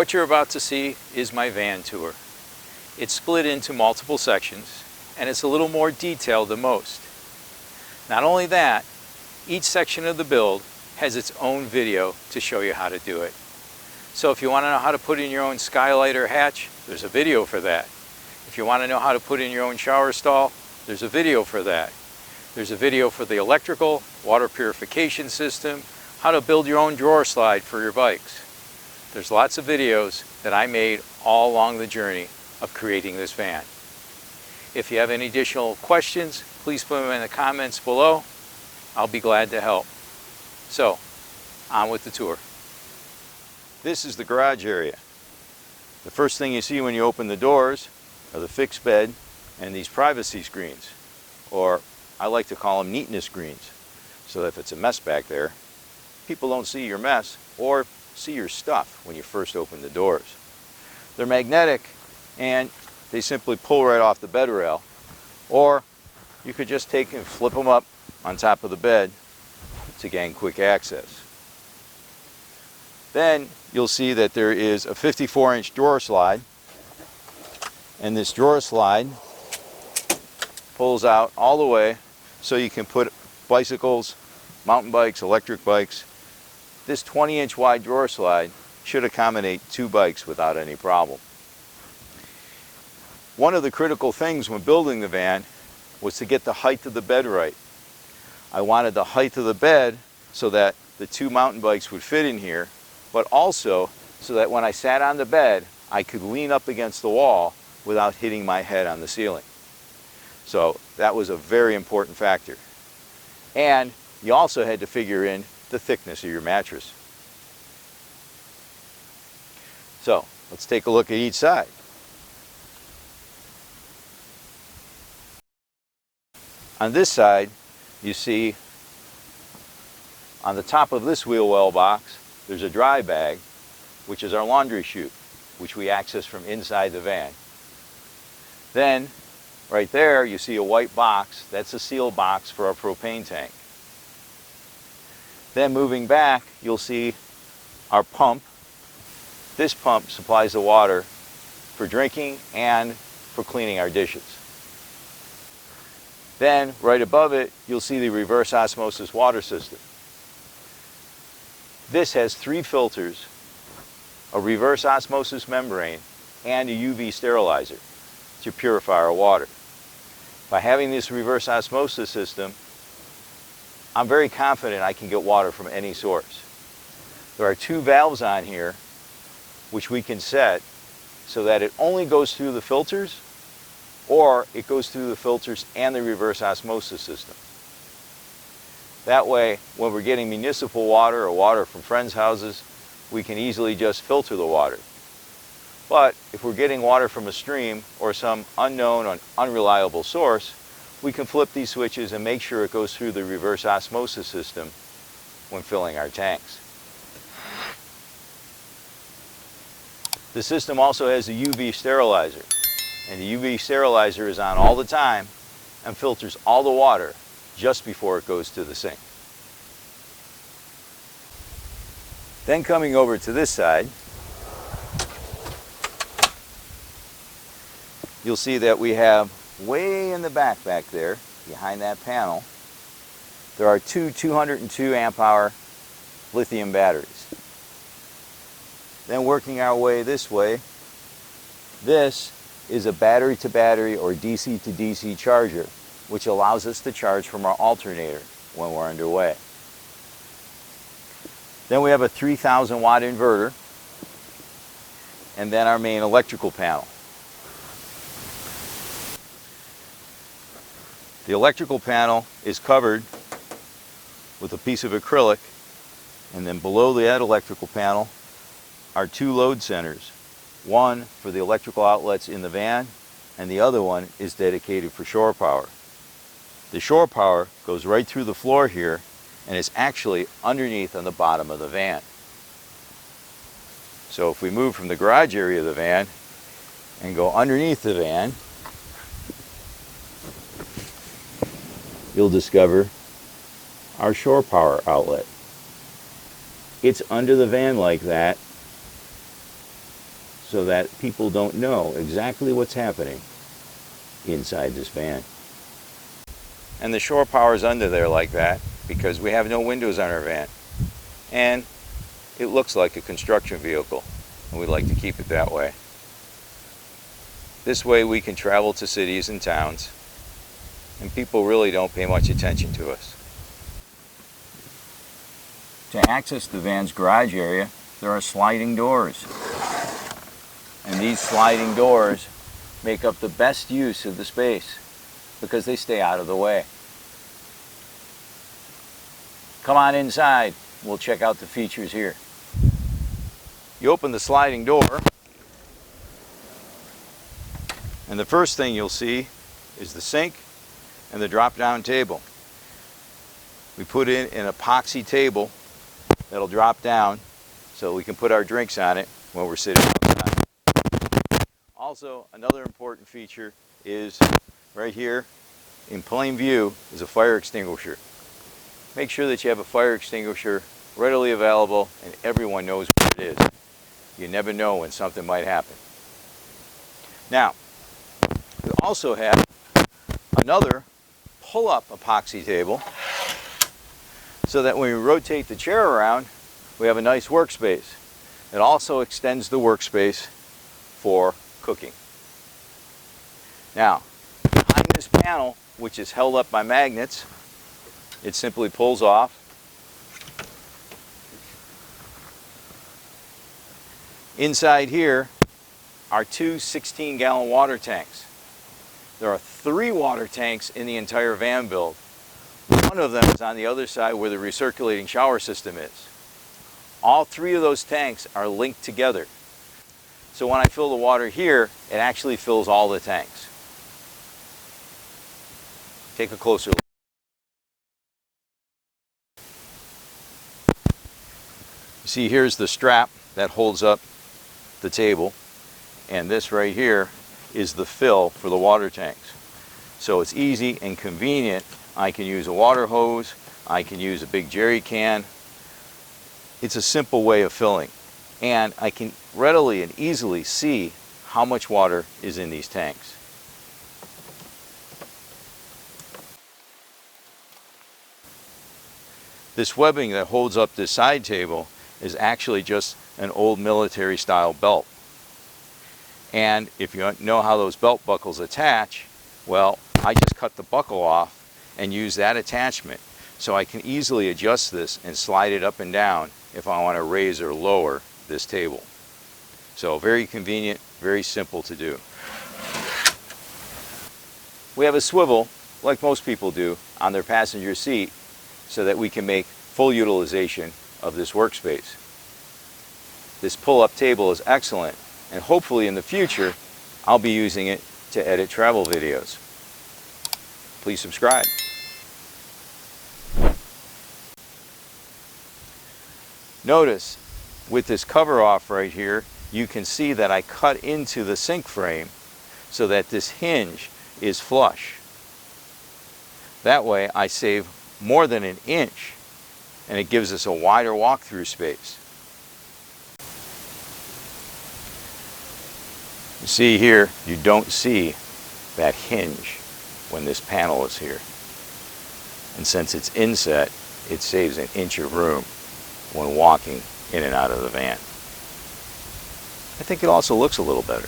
What you're about to see is my van tour. It's split into multiple sections and it's a little more detailed than most. Not only that, each section of the build has its own video to show you how to do it. So if you want to know how to put in your own skylight or hatch, there's a video for that. If you want to know how to put in your own shower stall, there's a video for that. There's a video for the electrical, water purification system, how to build your own drawer slide for your bikes. There's lots of videos that I made all along the journey of creating this van. If you have any additional questions, please put them in the comments below. I'll be glad to help. So, on with the tour. This is the garage area. The first thing you see when you open the doors are the fixed bed and these privacy screens, or I like to call them neatness screens, so that if it's a mess back there, people don't see your mess or see your stuff when you first open the doors. They're magnetic and they simply pull right off the bed rail, or you could just take and flip them up on top of the bed to gain quick access. Then you'll see that there is a 54-inch drawer slide, and this drawer slide pulls out all the way so you can put bicycles, mountain bikes, electric bikes. This 20-inch wide drawer slide should accommodate 2 bikes without any problem. One of the critical things when building the van was to get the height of the bed right. I wanted the height of the bed so that the 2 mountain bikes would fit in here, but also so that when I sat on the bed, I could lean up against the wall without hitting my head on the ceiling. So that was a very important factor. And you also had to figure in the thickness of your mattress. So let's take a look at each side. On this side, you see on the top of this wheel well box, there's a dry bag, which is our laundry chute, which we access from inside the van. Then, right there, you see a white box. That's a seal box for our propane tank. Then moving back, you'll see our pump. This pump supplies the water for drinking and for cleaning our dishes. Then, right above it, you'll see the reverse osmosis water system. This has 3 filters, a reverse osmosis membrane, and a UV sterilizer to purify our water. By having this reverse osmosis system, I'm very confident I can get water from any source. There are 2 valves on here which we can set so that it only goes through the filters, or it goes through the filters and the reverse osmosis system. That way, when we're getting municipal water or water from friends' houses, we can easily just filter the water. But if we're getting water from a stream or some unknown or unreliable source, we can flip these switches and make sure it goes through the reverse osmosis system when filling our tanks. The system also has a UV sterilizer, and the UV sterilizer is on all the time and filters all the water just before it goes to the sink. Then coming over to this side, you'll see that we have way in the back there, behind that panel, there are 2 202 amp hour lithium batteries. Then working our way this way, this is a battery to battery or DC to DC charger, which allows us to charge from our alternator when we're underway. Then we have a 3,000 watt inverter, and then our main electrical panel. The electrical panel is covered with a piece of acrylic, and then below that electrical panel are 2 load centers. One for the electrical outlets in the van, and the other one is dedicated for shore power. The shore power goes right through the floor here, and is actually underneath on the bottom of the van. So if we move from the garage area of the van and go underneath the van, you'll discover our shore power outlet. It's under the van like that, so that people don't know exactly what's happening inside this van. And the shore power is under there like that because we have no windows on our van. And it looks like a construction vehicle, and we like to keep it that way. This way we can travel to cities and towns, and people really don't pay much attention to us. To access the van's garage area, there are sliding doors. And these sliding doors make up the best use of the space because they stay out of the way. Come on inside, we'll check out the features here. You open the sliding door, and the first thing you'll see is the sink and the drop-down table. We put in an epoxy table that'll drop down so we can put our drinks on it when we're sitting outside. Also, another important feature is right here in plain view is a fire extinguisher. Make sure that you have a fire extinguisher readily available and everyone knows what it is. You never know when something might happen. Now, we also have another pull-up epoxy table so that when we rotate the chair around, we have a nice workspace. It also extends the workspace for cooking. Now, behind this panel, which is held up by magnets, it simply pulls off. Inside here are two 16-gallon water tanks. There are 3 water tanks in the entire van build. One of them is on the other side where the recirculating shower system is. All 3 of those tanks are linked together. So when I fill the water here, it actually fills all the tanks. Take a closer look. You see, here's the strap that holds up the table, and this right here is the fill for the water tanks. So it's easy and convenient. I can use a water hose, I can use a big jerry can. It's a simple way of filling, and I can readily and easily see how much water is in these tanks. This webbing that holds up this side table is actually just an old military style belt. And if you know how those belt buckles attach, well, I just cut the buckle off and use that attachment. So I can easily adjust this and slide it up and down if I want to raise or lower this table. So very convenient, very simple to do. We have a swivel, like most people do, on their passenger seat so that we can make full utilization of this workspace. This pull-up table is excellent, and hopefully in the future I'll be using it to edit travel videos. Please subscribe. Notice with this cover off right here, you can see that I cut into the sink frame so that this hinge is flush. That way I save more than an inch, and it gives us a wider walk-through space. You see here, you don't see that hinge when this panel is here. And since it's inset, it saves an inch of room when walking in and out of the van. I think it also looks a little better.